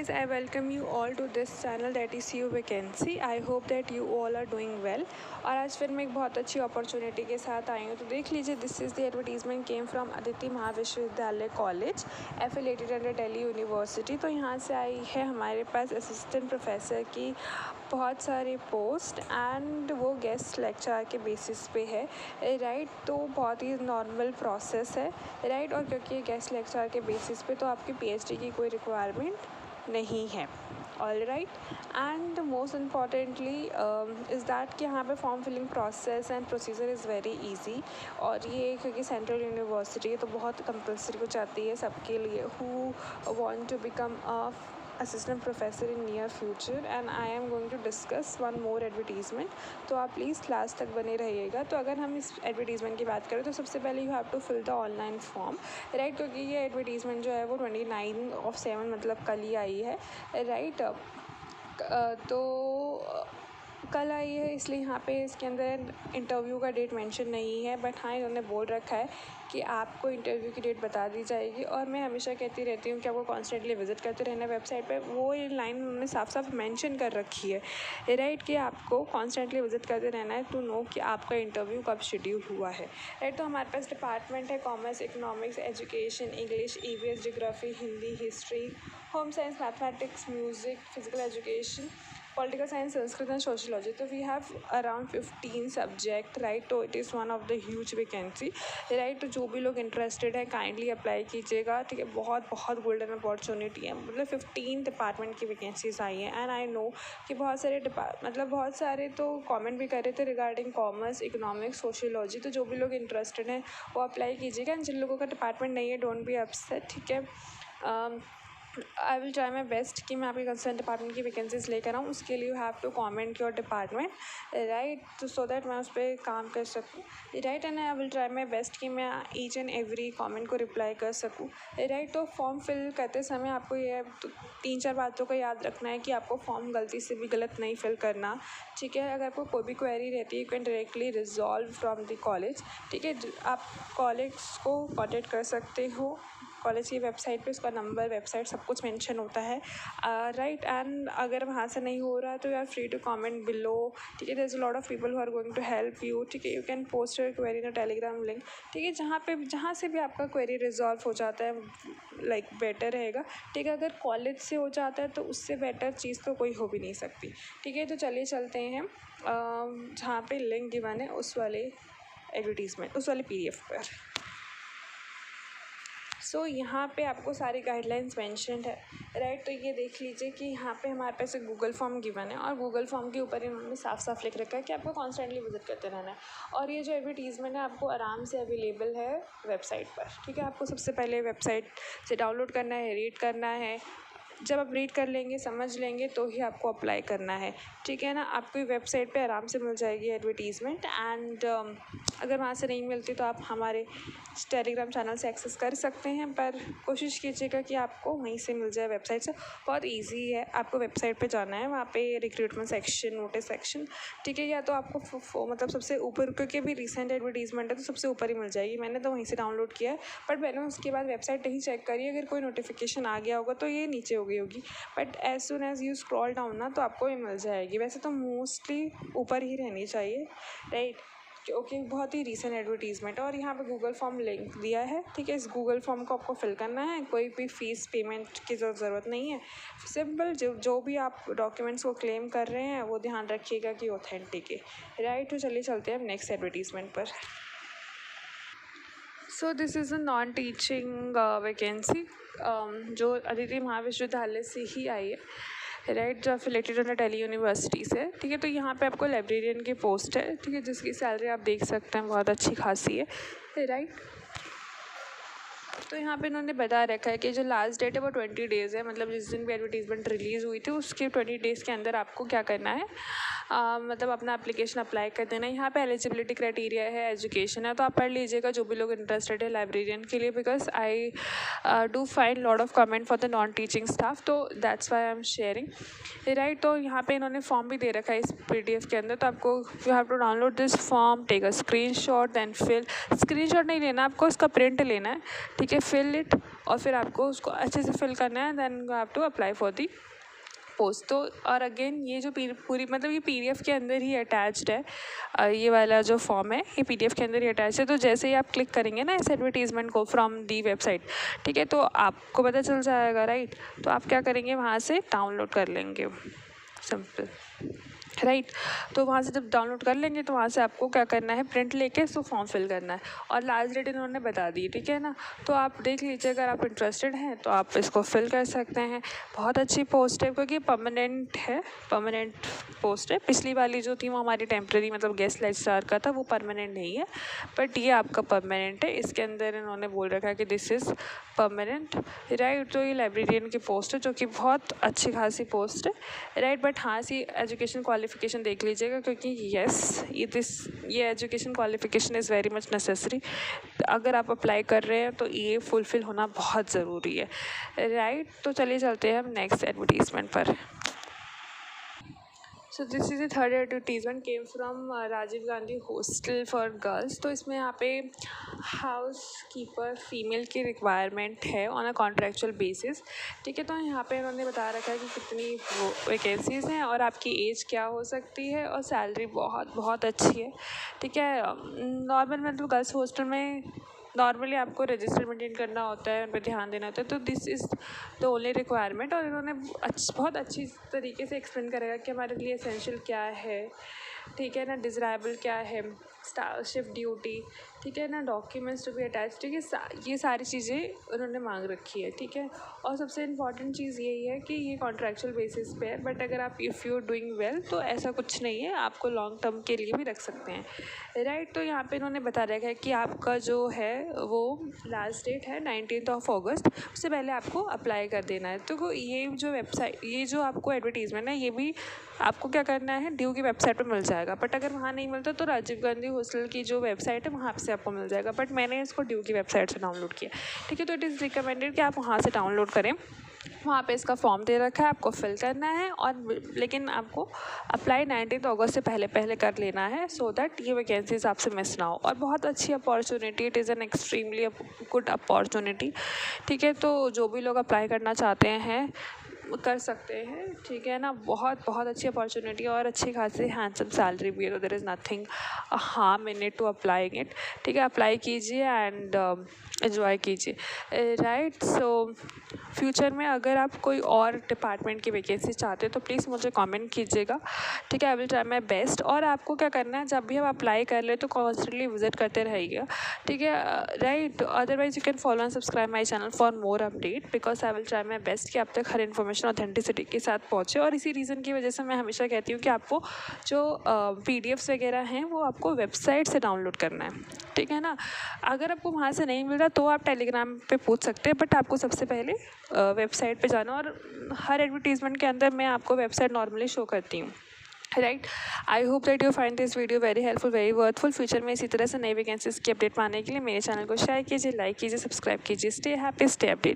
guys, I welcome you all to this channel that is You Vacancy. I hope that you all are doing well. और आज फिर मैं एक बहुत अच्छी अपॉर्चुनिटी के साथ आई हूँ, तो देख लीजिए. This is the advertisement came from Aditi Mahavishwavidyalaya college affiliated under Delhi university. तो यहाँ से आई है हमारे पास असिस्टेंट प्रोफेसर की बहुत सारी पोस्ट एंड वो गेस्ट लेक्चर के बेसिस पे है, राइट. तो बहुत ही नॉर्मल प्रोसेस है, राइट. और क्योंकि ये गेस्ट लेक्चर के बेसिस पे तो आपकी पीएचडी की कोई रिक्वायरमेंट नहीं है. All right. And most importantly is that कि यहाँ पे form filling process and procedure is very easy. और ये क्योंकि सेंट्रल यूनिवर्सिटी है तो बहुत कंपलसरी हो जाती है सबके लिए who want to become a assistant professor in near future. And I am going to discuss one more advertisement, तो आप प्लीज़ क्लास तक बने रहिएगा. तो अगर हम इस एडवर्टीजमेंट की बात करें तो सबसे पहले you have to fill the online form, right. क्योंकि ये एडवर्टीजमेंट जो है वो 29/7 मतलब कल ही आई है, राइट. तो कल आई है, इसलिए यहाँ पे इसके अंदर इंटरव्यू का डेट मेंशन नहीं है. बट हाँ, इन्होंने बोल रखा है कि आपको इंटरव्यू की डेट बता दी जाएगी. और मैं हमेशा कहती रहती हूँ कि आपको कॉन्स्टेंटली विजिट करते रहना वेबसाइट पे. वो ये लाइन उन्होंने साफ साफ मेंशन कर रखी है, राइट, कि आपको कॉन्स्टेंटली विजिट करते रहना है टू नो कि आपका इंटरव्यू कब शेड्यूल हुआ है, राइट. तो हमारे पास डिपार्टमेंट है commerce, economics, education, English, EVS, geography, Hindi, history, home science, mathematics, music, physical education, political science, Sanskrit and sociology. So we have around 15 subject, right. तो it is one of the huge vacancy, right. तो जो भी लोग interested है kindly apply कीजिएगा, ठीक है. बहुत बहुत गोल्डन अपॉर्चुनिटी है. मतलब 15 डिपार्टमेंट की वैकेंसीज आई हैं. एंड आई नो कि बहुत सारे तो कमेंट भी कर रहे थे रिगार्डिंग कॉमर्स, इकोनॉमिक्स, सोशियोलॉजी. तो जो भी लोग इंटरेस्टेड हैं वो अप्लाई कीजिएगा. एंड जिन लोगों का डिपार्टमेंट नहीं है डोंट बी अपसेट, ठीक है. आई विल ट्राई माई बेस्ट कि मैं आपके कंसर्न डिपार्टमेंट की वैकेंसीज लेकर आऊँ. उसके लिए you have to comment your department, right. तो सो दैट मैं उस पर काम कर सकूँ, right. And I will try my best कि मैं ईच एंड एवरी कॉमेंट को रिप्लाई कर सकूँ, राइट. तो फॉर्म फिल करते समय आपको ये 3-4 बातों का याद रखना है कि आपको फॉर्म गलती से भी गलत नहीं फिल करना, ठीक है. अगर आपको कोई भी क्वेरी रहती है you can directly resolve from the college, ठीक है. आप कॉलेज को कॉन्टेक्ट कर सकते हो. कॉलेज की वेबसाइट पे उसका नंबर, वेबसाइट सब कुछ मेंशन होता है, राइट. एंड अगर वहाँ से नहीं हो रहा तो you are free to comment below, ठीक है. There is a lot of people who are going to help you, ठीक है. You can post your query in a Telegram link, ठीक है. जहाँ से भी आपका क्वेरी रिजॉल्व हो जाता है लाइक बेटर रहेगा, ठीक है. अगर कॉलेज से हो जाता है तो उससे बेटर चीज़ तो कोई हो भी नहीं सकती, ठीक है. तो चलिए चलते हैं जहाँ पे लिंक गिवन है उस वाले एडवर्टीजमेंट, उस वाले PDF पर. सो यहाँ पे आपको सारी गाइडलाइंस मेंशन्ड है, राइट. तो ये देख लीजिए कि यहाँ पे हमारे पास एक गूगल फॉर्म गिवन है और गूगल फॉर्म के ऊपर इन्होंने साफ साफ लिख रखा है कि आपको कॉन्स्टेंटली विजिट करते रहना है. और ये जो एडवर्टीजमेंट है आपको आराम से अवेलेबल है वेबसाइट पर, ठीक है. आपको सबसे पहले वेबसाइट से डाउनलोड करना है, रीड करना है. जब आप रीड कर लेंगे, समझ लेंगे तो ही आपको अप्लाई करना है, ठीक है ना. आपको वेबसाइट पे आराम से मिल जाएगी एडवर्टीजमेंट. एंड अगर वहाँ से नहीं मिलती तो आप हमारे टेलीग्राम चैनल से एक्सेस कर सकते हैं. पर कोशिश कीजिएगा कि आपको वहीं से मिल जाए वेबसाइट से. बहुत ईजी है. आपको वेबसाइट पे जाना है, वहाँ पे रिक्रूटमेंट सेक्शन, नोटिस सेक्शन, ठीक है. या तो आपको मतलब सबसे ऊपर, क्योंकि अभी रिसेंट एडवर्टीजमेंट है तो सबसे ऊपर ही मिल जाएगी. मैंने तो वहीं से डाउनलोड किया है, बट मैंने उसके बाद वेबसाइट नहीं चेक करी. अगर कोई नोटिफिकेशन आ गया होगा तो ये नीचे हो गई होगी. But as soon as you scroll down ना तो आपको ये मिल जाएगी. वैसे तो मोस्टली ऊपर ही रहनी चाहिए, राइट. क्योंकि बहुत ही रीसेंट एडवर्टीजमेंट है. और यहाँ पे गूगल फॉर्म लिंक दिया है, ठीक है. इस गूगल फॉर्म को आपको फिल करना है. कोई भी फीस पेमेंट की ज़रूरत नहीं है. सिंपल जो भी आप डॉक्यूमेंट्स को क्लेम कर रहे हैं वो ध्यान रखिएगा कि ऑथेंटिक है, राइट. तो चलिए चलते हैं अब नेक्स्ट एडवर्टीजमेंट पर. So this is a non teaching vacancy जो अदिति महाविश्वविद्यालय से ही आई है, राइट. जो एफिलेटेड अंडर दिल्ली यूनिवर्सिटी से, ठीक है. तो यहाँ पे आपको लाइब्रेरियन की पोस्ट है, ठीक है, जिसकी सैलरी आप देख सकते हैं बहुत अच्छी खासी है, राइट. तो यहाँ पे इन्होंने बता रखा है कि जो लास्ट डेट है वो 20 डेज़ है. मतलब जिस दिन भी एडवर्टीजमेंट रिलीज़ हुई थी उसके 20 डेज़ के अंदर आपको क्या करना है, मतलब अपना एप्लीकेशन अप्लाई कर देना है. यहाँ पे एलिजिबिलिटी क्राइटेरिया है, एजुकेशन है. तो आप पढ़ लीजिएगा जो भी लोग इंटरेस्टेड है लाइब्रेरियन के लिए, because I do find lot of comment for the non teaching staff. तो that's why I am sharing, right. तो यहाँ पे इन्होंने फॉर्म भी दे रखा है इस PDF के अंदर. तो आपको you have to download this form, take a screenshot, then fill. Screenshot नहीं लेना आपको, उसका प्रिंट लेना है, ठीक है. फिल इट और फिर आपको उसको अच्छे से फिल करना है, then you have to apply for the post. तो और अगेन ये जो पूरी मतलब ये PDF के अंदर ही अटैच्ड है, ये वाला जो फॉर्म है ये PDF के अंदर ही अटैच है। तो जैसे ही आप क्लिक करेंगे ना इस एडवर्टीज़मेंट को फ्रॉम दी वेबसाइट, ठीक है, तो आपको पता चल जाएगा, राइट। तो आप क्या करेंगे, वहाँ से डाउनलोड कर लेंगे, सिंपल, राइट। तो वहाँ से जब डाउनलोड कर लेंगे तो वहाँ से आपको क्या करना है, प्रिंट लेके इसको फॉर्म फिल करना है, और लास्ट डेट इन्होंने बता दी, ठीक है ना। तो आप देख लीजिए, अगर आप इंटरेस्टेड हैं तो आप इसको फिल कर सकते हैं। बहुत अच्छी पोस्ट है क्योंकि परमानेंट है, परमानेंट पोस्ट है। पिछली वाली जो थी वो हमारी टेम्प्रेरी मतलब गेस्ट लेक्चरर का था, वो परमानेंट नहीं है, बट ये आपका परमानेंट है। इसके अंदर इन्होंने बोल रखा है कि दिस इज़ परमानेंट, राइट। तो ये लाइब्रेरियन की पोस्ट है जो कि बहुत अच्छी खासी पोस्ट है, राइट। बट हाँ, सी एजुकेशन क्वालिफिकेशन देख लीजिएगा, क्योंकि येस ये education qualification is very much necessary. अगर आप अप्लाई कर रहे हैं तो ये फुलफ़िल होना बहुत ज़रूरी है, राइट। तो चलिए चलते हैं हम नेक्स्ट एडवर्टीज़मेंट पर। So this is the third advertisement came from Rajiv Gandhi hostel for girls. तो इसमें यहाँ पे हाउस कीपर फीमेल की रिक्वायरमेंट है ऑन अ कॉन्ट्रेक्चुअल बेसिस, ठीक है। तो यहाँ पे उन्होंने बता रखा है कि कितनी वैकेंसीज़ हैं और आपकी एज क्या हो सकती है, और सैलरी बहुत बहुत अच्छी है, ठीक है। नॉर्मल मतलब गर्ल्स हॉस्टल में नॉर्मली आपको रजिस्टर मेंटेन करना होता है, उन पर ध्यान देना होता है। तो this is the only requirement, और इन्होंने बहुत अच्छी तरीके से एक्सप्लेन करेगा कि हमारे लिए एसेंशियल क्या है, ठीक है ना, डिज़राइबल क्या है, शिफ्ट ड्यूटी, ठीक है ना, डॉक्यूमेंट्स टू बी अटैच, ठीक है। ये सारी चीज़ें उन्होंने मांग रखी है, ठीक है। और सबसे इम्पॉर्टेंट चीज़ यही है कि ये कॉन्ट्रैक्चुअल बेसिस पे है, बट अगर आप इफ़ यू डूइंग वेल तो ऐसा कुछ नहीं है, आपको लॉन्ग टर्म के लिए भी रख सकते हैं, राइट। तो यहाँ पे इन्होंने बता रखा है कि आपका जो है वो लास्ट डेट है 19 अगस्त, उससे पहले आपको अप्लाई कर देना है। तो ये जो वेबसाइट, ये जो आपको एडवर्टीज़मेंट है, ये भी आपको क्या करना है, ड्यू की वेबसाइट पर मिल जाएगा। बट अगर वहाँ नहीं मिलता तो राजीव गांधी हॉस्टल की जो वेबसाइट है वहाँ से आपको मिल जाएगा, बट मैंने इसको ड्यू की वेबसाइट से डाउनलोड किया, ठीक है। तो इट इज़ रिकमेंडेड कि आप वहाँ से डाउनलोड करें। वहाँ पे इसका फॉर्म दे रखा है, आपको फिल करना है, और लेकिन आपको अप्लाई 19 अगस्त से पहले कर लेना है, सो दैट ये वैकेंसीज आपसे मिस ना हो। और बहुत अच्छी opportunity, it is an extremely good opportunity, ठीक है। तो जो भी लोग अप्लाई करना चाहते हैं कर सकते हैं, ठीक है ना। बहुत बहुत अच्छी अपॉर्चुनिटी और अच्छी खासी हैंडसम सैलरी भी है, तो there is nothing harm in it to applying it, ठीक है। अप्लाई कीजिए एंड एंजॉय कीजिए, राइट। सो फ्यूचर में अगर आप कोई और डिपार्टमेंट की वैकेंसी चाहते हैं तो प्लीज़ मुझे कमेंट कीजिएगा, ठीक है। आई विल ट्राई माई बेस्ट। और आपको क्या करना है, जब भी आप अप्लाई कर ले तो कॉन्स्टेंटली विजिट करते रहिएगा, ठीक है, right. Otherwise you can follow and subscribe my channel for more update, because I will try my best कि आप तक हर इन्फॉर्मेशन ऑथेंटिसिटी के साथ पहुँचे। और इसी रीज़न की वजह से मैं हमेशा कहती हूँ कि आपको जो PDFs वगैरह हैं वो आपको वेबसाइट से डाउनलोड करना है, ठीक है ना। अगर आपको वहाँ से नहीं मिल रहा तो आप टेलीग्राम पे पूछ सकते हैं, बट आपको सबसे पहले वेबसाइट पे जाना। और हर एडवर्टीज़मेंट के अंदर मैं आपको वेबसाइट नॉर्मली शो करती हूँ, right. I hope that you find this video very helpful, very worthful. Future में इसी तरह से नई वैकेंसीज की अपडेट पाने के लिए मेरे चैनल को शेयर कीजिए, लाइक कीजिए, सब्सक्राइब कीजिए। Stay happy, stay update.